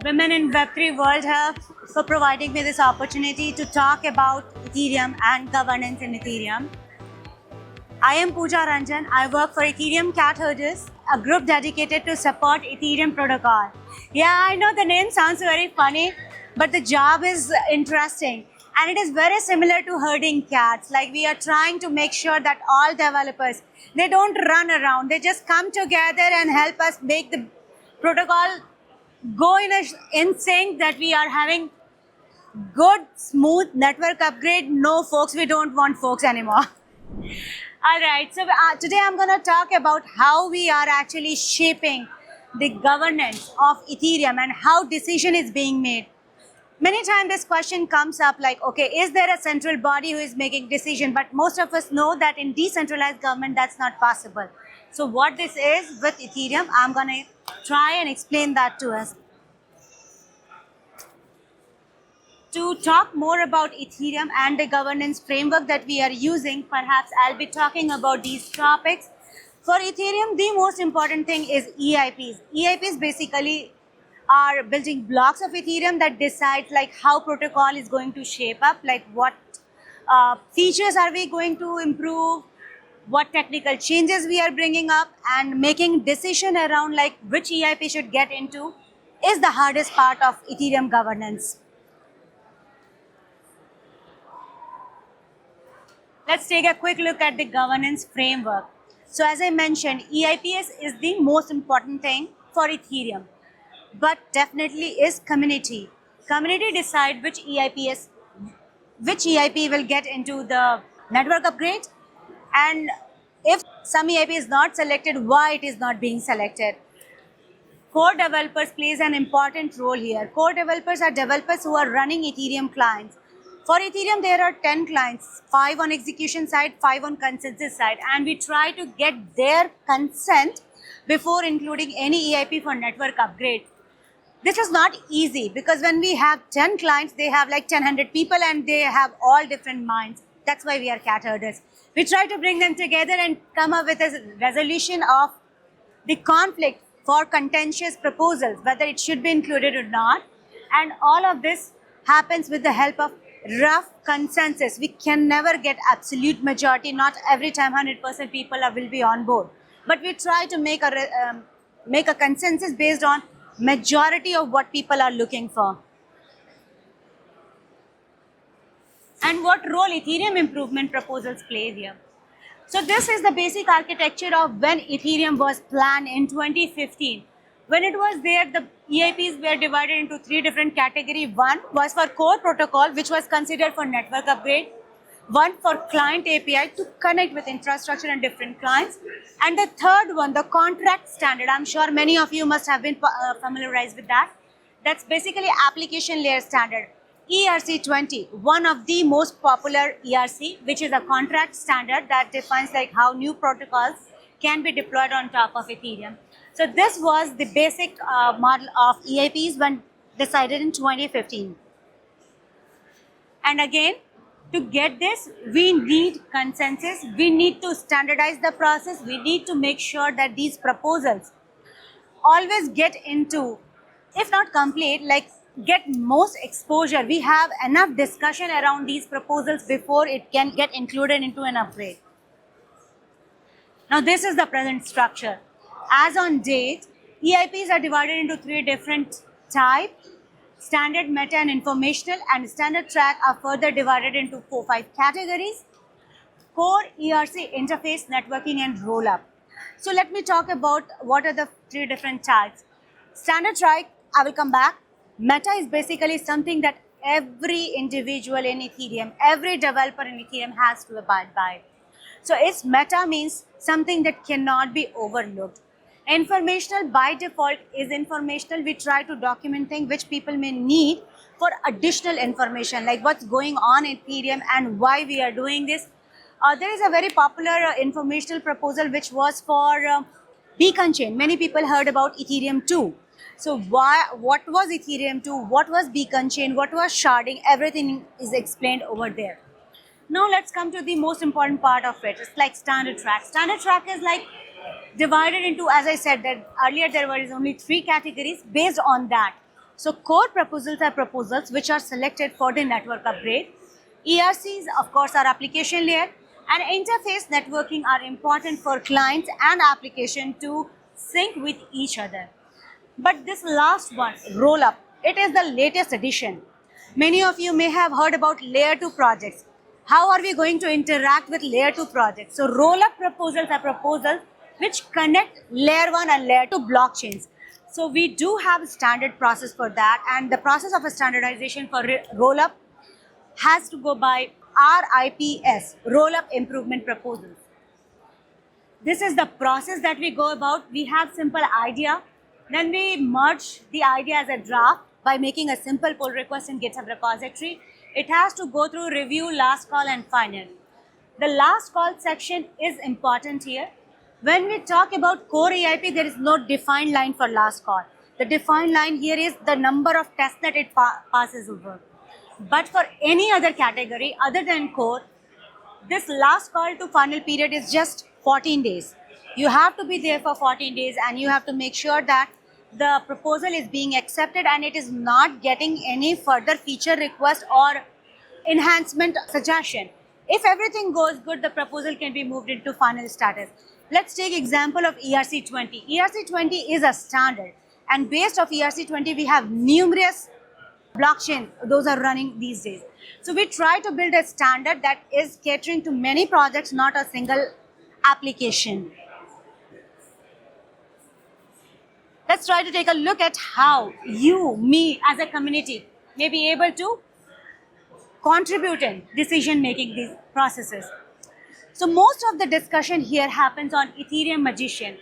Women in Web3 World Hub for providing me this opportunity to talk about Ethereum and governance in Ethereum. I am Pooja Ranjan. I work for Ethereum Cat Herders, a group dedicated to support Ethereum protocol. Yeah, I know the name sounds very funny, but the job is interesting. And it is very similar to herding cats. Like we are trying to make sure that all developers, they don't run around. They just come together and help us make the protocol go in sync, that we are having good, smooth network upgrade. No, folks, we don't want folks anymore. All right, so today I'm going to talk about how we are actually shaping the governance of Ethereum and how decision is being made. Many times this question comes up like, okay, is there a central body who is making decision? But most of us know that in decentralized government, that's not possible. So what this is with Ethereum, I'm going to try and explain that to us. To talk more about Ethereum and the governance framework that we are using, perhaps I'll be talking about these topics. For Ethereum, the most important thing is EIPs. EIPs basically are building blocks of Ethereum that decides like how protocol is going to shape up, like what features are we going to improve, what technical changes we are bringing up, and making decision around like which EIP should get into is the hardest part of Ethereum governance. Let's take a quick look at the governance framework. So as I mentioned, EIPs is the most important thing for Ethereum, but definitely is community. Community decide which EIP will get into the network upgrade, and if some EIP is not selected, why it is not being selected. Core developers plays an important role here. Core developers are developers who are running Ethereum clients. For Ethereum, there are 10 clients, 5 on execution side, 5 on consensus side, and we try to get their consent before including any EIP for network upgrade. This is not easy because when we have 10 clients, they have like 1,000 people and they have all different minds. That's why we are cat herders. We try to bring them together and come up with a resolution of the conflict for contentious proposals, whether it should be included or not. And all of this happens with the help of rough consensus. We can never get absolute majority. Not every time 100% people will be on board. But we try to make a consensus based on majority of what people are looking for. And what role Ethereum improvement proposals play here. So this is the basic architecture of when Ethereum was planned in 2015. When it was there, the EIPs were divided into 3 different categories. One was for core protocol, which was considered for network upgrade. One for client API to connect with infrastructure and different clients. And the third one, the contract standard. I'm sure many of you must have been familiarized with that. That's basically application layer standard. ERC20, one of the most popular ERC, which is a contract standard that defines like how new protocols can be deployed on top of Ethereum. So this was the basic model of EIPs when decided in 2015. And again, to get this, we need consensus. We need to standardize the process. We need to make sure that these proposals always get into, if not complete, like get most exposure. We have enough discussion around these proposals before it can get included into an upgrade. Now this is the present structure. As on date, EIPs are divided into 3 different types. Standard, meta, and informational, and standard track are further divided into 4-5 categories. Core, ERC, interface, networking, and roll-up. So let me talk about what are the 3 different types. Standard track, I will come back. Meta is basically something that every individual in Ethereum, every developer in Ethereum has to abide by. So its meta means something that cannot be overlooked. Informational by default is informational. We try to document things which people may need for additional information, like what's going on in Ethereum and why we are doing this. There is a very popular informational proposal which was for Beacon Chain. Many people heard about Ethereum 2. So what was Ethereum 2? What was Beacon Chain? What was sharding? Everything is explained over there. Now let's come to the most important part of it. It's like standard track. Standard track is like divided into, as I said that earlier, there were only 3 categories. Based on that, So core proposals are proposals which are selected for the network upgrade. ERCs, of course, are application layer, and interface networking are important for clients and application to sync with each other. But this last one, roll up, it is the latest addition. Many of you may have heard about layer 2 projects. How are we going to interact with layer 2 projects? So roll up proposals are proposals which connect layer 1 and layer 2 blockchains. So we do have a standard process for that, and the process of a standardization for roll up has to go by RIPS, roll up improvement proposals. This is the process that we go about. We have simple idea, then we merge the idea as a draft by making a simple pull request in GitHub repository. It has to go through review, last call and final. The last call section is important here. When we talk about core EIP, there is no defined line for last call. The defined line here is the number of tests that it passes over. But for any other category other than core, this last call to final period is just 14 days. You have to be there for 14 days and you have to make sure that the proposal is being accepted and it is not getting any further feature request or enhancement suggestion. If everything goes good, the proposal can be moved into final status. Let's take example of ERC20. ERC20 is a standard, and based off ERC20, we have numerous blockchains. Those are running these days. So we try to build a standard that is catering to many projects, not a single application. Let's try to take a look at how you, me as a community may be able to contribute in decision making these processes. So most of the discussion here happens on Ethereum Magician.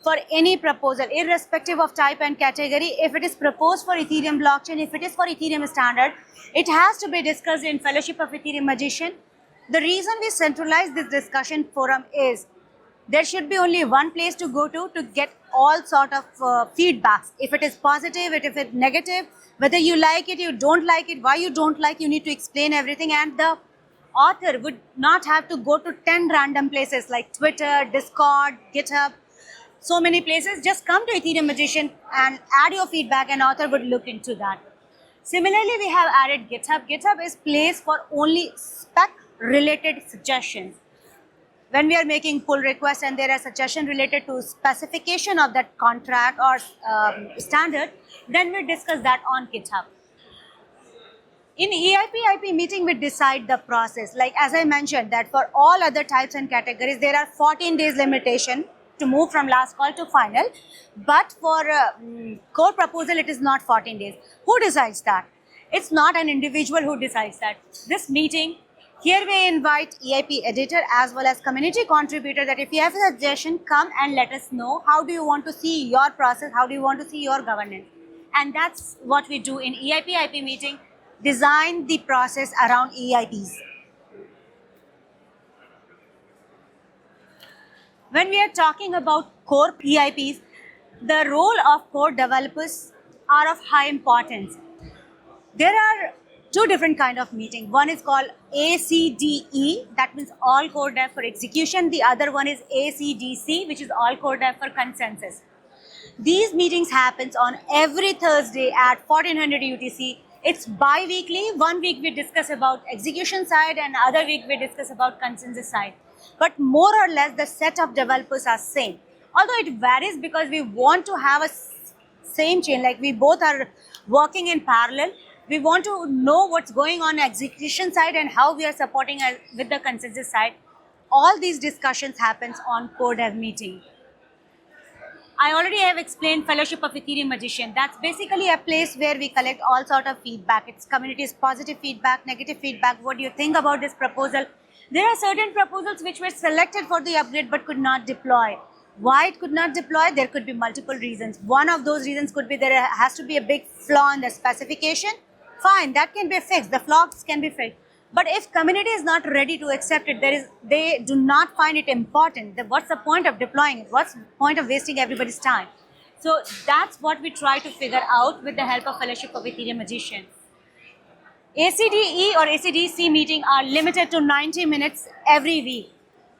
For any proposal, irrespective of type and category, if it is proposed for Ethereum blockchain, if it is for Ethereum standard, it has to be discussed in Fellowship of Ethereum Magician. The reason we centralize this discussion forum is there should be only one place to go to get all sort of feedbacks. If it is positive, if it's negative, whether you like it, you don't like it, why you don't like, you need to explain everything, and the author would not have to go to 10 random places like Twitter, Discord, GitHub, so many places. Just come to Ethereum Magician and add your feedback, and author would look into that. Similarly, we have added GitHub. GitHub is place for only spec related suggestions. When we are making pull requests and there are suggestions related to specification of that contract or standard, then we discuss that on GitHub. In EIP-IP meeting, we decide the process. Like as I mentioned, that for all other types and categories, there are 14 days limitation to move from last call to final. But for core proposal, it is not 14 days. Who decides that? It's not an individual who decides that. This meeting, here we invite EIP editor as well as community contributor that if you have a suggestion, come and let us know. How do you want to see your process? How do you want to see your governance? And that's what we do in EIP-IP meeting. Design the process around EIPs. When we are talking about core EIPs, the role of core developers are of high importance. There are two different kind of meeting. One is called ACDE, that means all core dev for execution. The other one is ACDC, which is all core dev for consensus. These meetings happens on every Thursday at 1400 UTC. It's bi-weekly. 1 week we discuss about execution side and other week we discuss about consensus side. But more or less the set of developers are same. Although it varies because we want to have a same chain, like we both are working in parallel. We want to know what's going on execution side and how we are supporting with the consensus side. All these discussions happens on core dev meeting. I already have explained Fellowship of Ethereum Magician. That's basically a place where we collect all sort of feedback. It's community's positive feedback, negative feedback. What do you think about this proposal? There are certain proposals which were selected for the upgrade but could not deploy. Why it could not deploy? There could be multiple reasons. One of those reasons could be there has to be a big flaw in the specification. Fine, that can be fixed. The flaws can be fixed. But if community is not ready to accept it, they do not find it important. What's the point of deploying it? What's the point of wasting everybody's time? So that's what we try to figure out with the help of Fellowship of Ethereum Magician. ACDE or ACDC meeting are limited to 90 minutes every week.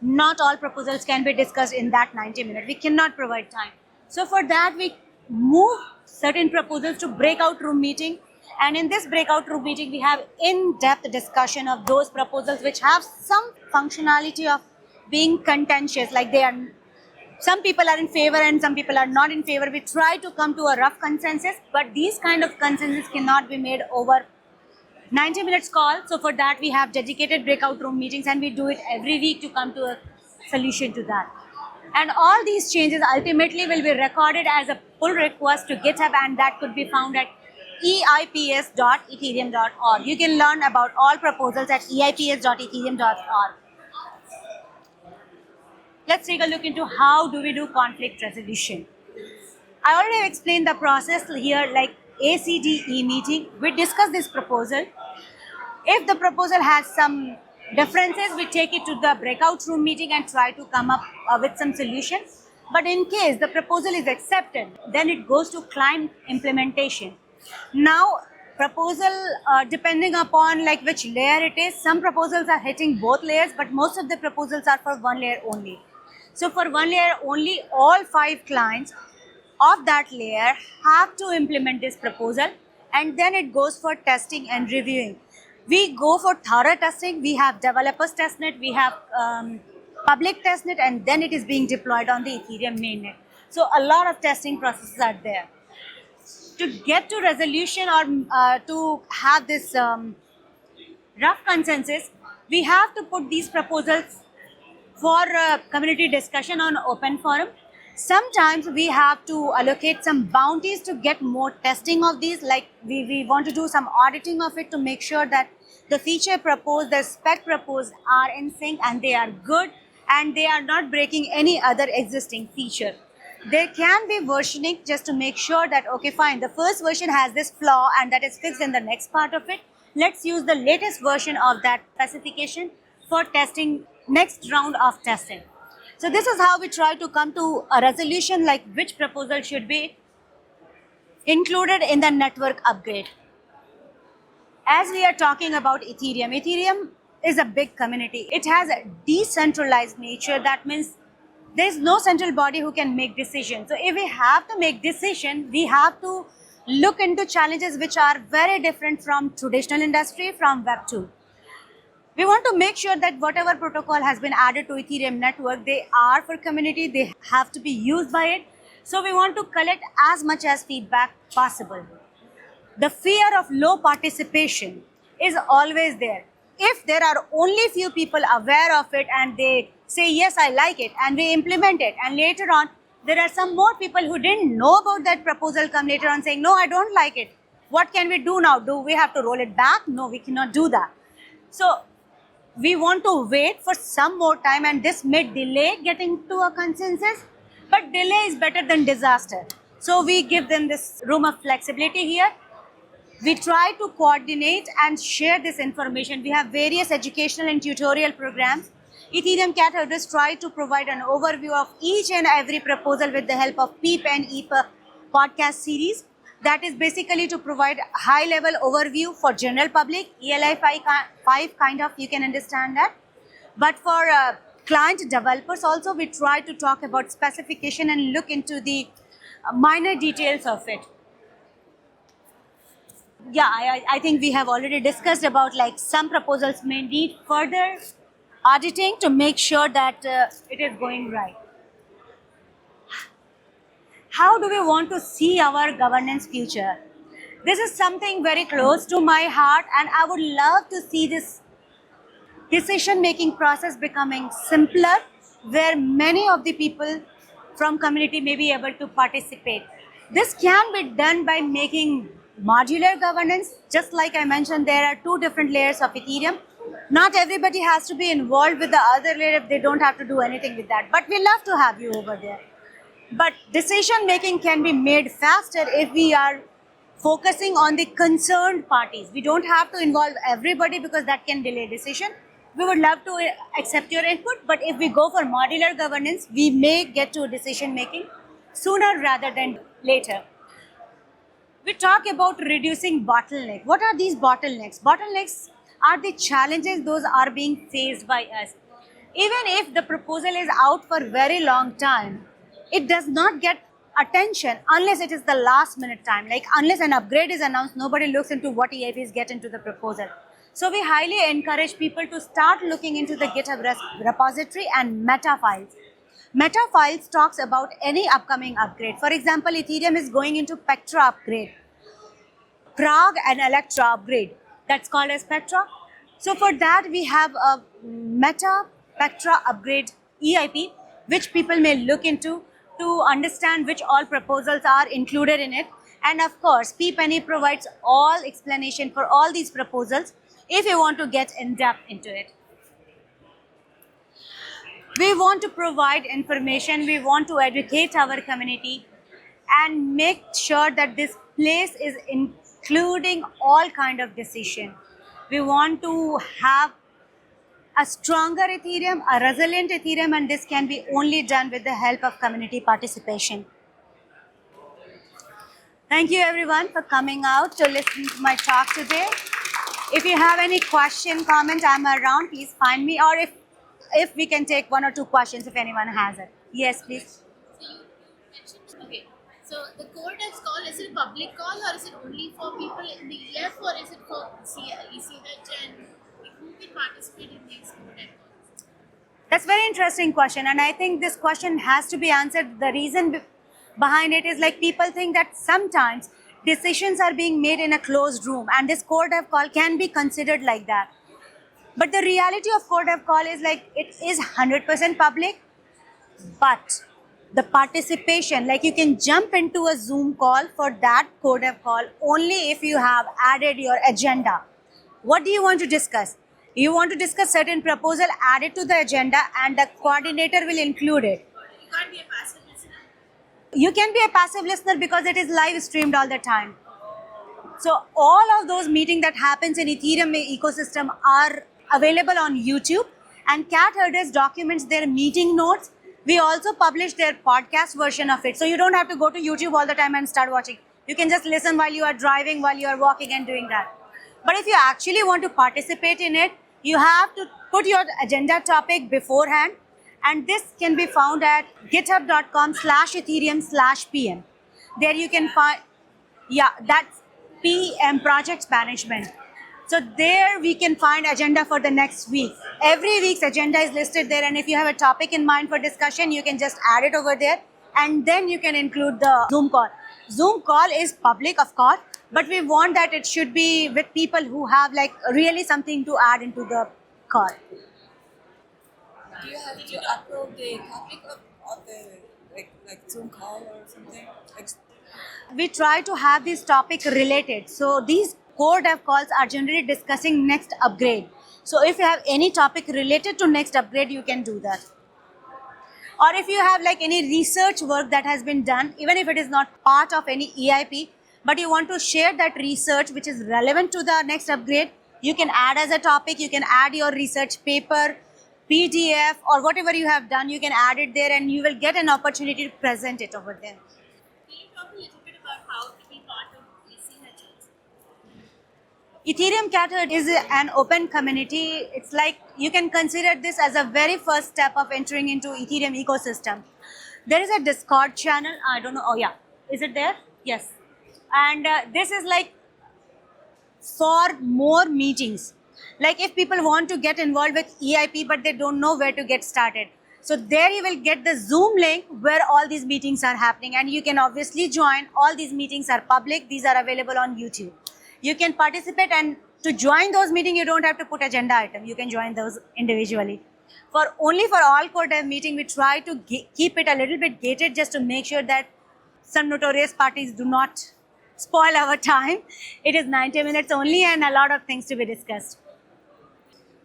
Not all proposals can be discussed in that 90 minutes. We cannot provide time. So for that, we move certain proposals to breakout room meeting. And in this breakout room meeting, we have in-depth discussion of those proposals which have some functionality of being contentious, like they are, some people are in favor and some people are not in favor. We try to come to a rough consensus, but these kind of consensus cannot be made over 90 minutes call. So for that, we have dedicated breakout room meetings, and we do it every week to come to a solution to that. And all these changes ultimately will be recorded as a pull request to GitHub, and that could be found at eips.ethereum.org. You can learn about all proposals at eips.ethereum.org. Let's take a look into how do we do conflict resolution. I already explained the process here, like ACDE meeting. We discuss this proposal. If the proposal has some differences, we take it to the breakout room meeting and try to come up with some solutions. But in case the proposal is accepted, then it goes to client implementation. Now, proposal, depending upon like which layer it is, some proposals are hitting both layers, but most of the proposals are for one layer only. So for one layer only, all 5 clients of that layer have to implement this proposal, and then it goes for testing and reviewing. We go for thorough testing. We have developers testnet, we have public testnet, and then it is being deployed on the Ethereum mainnet. So a lot of testing processes are there. To get to resolution or to have this rough consensus, we have to put these proposals for community discussion on open forum. Sometimes we have to allocate some bounties to get more testing of these, like we want to do some auditing of it to make sure that the feature proposed, the spec proposed are in sync and they are good and they are not breaking any other existing feature. There can be versioning just to make sure that, okay, fine, the first version has this flaw and that is fixed in the next part of it. Let's use the latest version of that specification for testing next round of testing. So this is how we try to come to a resolution, like which proposal should be included in the network upgrade. As we are talking about Ethereum, Ethereum is a big community. It has a decentralized nature. That means there's no central body who can make decisions. So if we have to make decisions, we have to look into challenges which are very different from traditional industry, from Web 2. We want to make sure that whatever protocol has been added to Ethereum network, they are for community, they have to be used by it. So we want to collect as much as feedback possible. The fear of low participation is always there. If there are only few people aware of it and they say, yes, I like it, and we implement it, and later on, there are some more people who didn't know about that proposal come later on saying, no, I don't like it. What can we do now? Do we have to roll it back? No, we cannot do that. So we want to wait for some more time, and this may delay getting to a consensus, but delay is better than disaster. So we give them this room of flexibility here. We try to coordinate and share this information. We have various educational and tutorial programs. Ethereum Cat Herders try to provide an overview of each and every proposal with the help of PEEP and EPA podcast series. That is basically to provide high-level overview for general public. ELI 5 kind of, you can understand that. But for client developers also, we try to talk about specification and look into the minor details of it. Yeah, I think we have already discussed about like some proposals may need further auditing to make sure that it is going right. How do we want to see our governance future? This is something very close to my heart, and I would love to see this decision-making process becoming simpler, where many of the people from community may be able to participate. This can be done by making modular governance. Just like I mentioned, there are 2 different layers of Ethereum. Not everybody has to be involved with the other layer if they don't have to do anything with that. But we love to have you over there. But decision making can be made faster if we are focusing on the concerned parties. We don't have to involve everybody because that can delay decision. We would love to accept your input, but if we go for modular governance, we may get to decision making sooner rather than later. We talk about reducing bottleneck. What are these bottlenecks? Bottlenecks are the challenges those are being faced by us. Even if the proposal is out for very long time, it does not get attention unless it is the last minute time. Like unless an upgrade is announced, nobody looks into what EIPs get into the proposal. So we highly encourage people to start looking into the GitHub repository and meta files. Meta files talks about any upcoming upgrade. For example, Ethereum is going into Petra upgrade, Prague and Electra upgrade. That's called as Petra. So for that, we have a Meta Petra upgrade EIP, which people may look into to understand which all proposals are included in it. And of course, pPenny provides all explanation for all these proposals if you want to get in depth into it. We want to provide information, we want to educate our community and make sure that this place is including all kind of decision. We want to have a stronger Ethereum, a resilient Ethereum, and this can be only done with the help of community participation. Thank you everyone for coming out to listen to my talk today. If you have any question, comment, I'm around, please find me, or if we can take 1 or 2 questions if anyone has it. Yes, please. So you mentioned, okay, so the core devs call, is it a public call or is it only for people in the EF or is it for ECH and who can participate in these core dev calls? That's a very interesting question, and I think this question has to be answered. The reason behind it is like people think that sometimes decisions are being made in a closed room and this core dev call can be considered like that. But the reality of core dev call is like it is 100% public, but the participation, like you can jump into a Zoom call for that core dev call only if you have added your agenda. What do you want to discuss? You want to discuss certain proposal, add it to the agenda and the coordinator will include it. You can't be a passive listener. You can be a passive listener because it is live streamed all the time. So all of those meetings that happens in Ethereum ecosystem are available on YouTube, and Cat Herders documents their meeting notes. We also publish their podcast version of it. So you don't have to go to YouTube all the time and start watching. You can just listen while you are driving, while you are walking and doing that. But if you actually want to participate in it, you have to put your agenda topic beforehand, and this can be found at github.com/ethereum/pm. There you can find, yeah, that's PM, project management. So there we can find agenda for the next week. Every week's agenda is listed there, and if you have a topic in mind for discussion, you can just add it over there, and then you can include the Zoom call. Zoom call is public, of course, but we want that it should be with people who have like really something to add into the call. Do you have to upload the topic of the like Zoom call or something? We try to have this topic related. So these core dev calls are generally discussing next upgrade. So if you have any topic related to next upgrade, you can do that. Or if you have like any research work that has been done, even if it is not part of any EIP, but you want to share that research which is relevant to the next upgrade, you can add as a topic, you can add your research paper, PDF, or whatever you have done, you can add it there and you will get an opportunity to present it over there. Can you talk a little bit about how to be part of ECH? Ethereum Cat Herd is an open community. It's like you can consider this as a very first step of entering into Ethereum ecosystem. There is a Discord channel. I don't know. Oh yeah, is it there? Yes. And this is like for more meetings. Like if people want to get involved with EIP but they don't know where to get started. So there you will get the Zoom link where all these meetings are happening, and you can obviously join. All these meetings are public. These are available on YouTube. You can participate, and to join those meetings, you don't have to put agenda item. You can join those individually. For all core dev meeting, we try to keep it a little bit gated just to make sure that some notorious parties do not spoil our time. It is 90 minutes only and a lot of things to be discussed.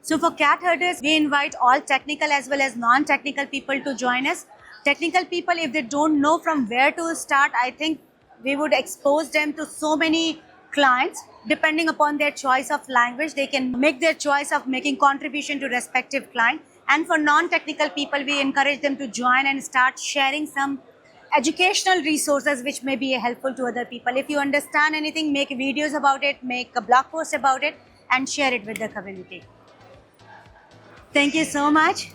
So for Cat Herders, we invite all technical as well as non-technical people to join us. Technical people, if they don't know from where to start, I think we would expose them to so many clients. Depending upon their choice of language, they can make their choice of making contribution to respective client. And for non-technical people, we encourage them to join and start sharing some educational resources which may be helpful to other people. If you understand anything, make videos about it, make a blog post about it, and share it with the community. Thank you so much.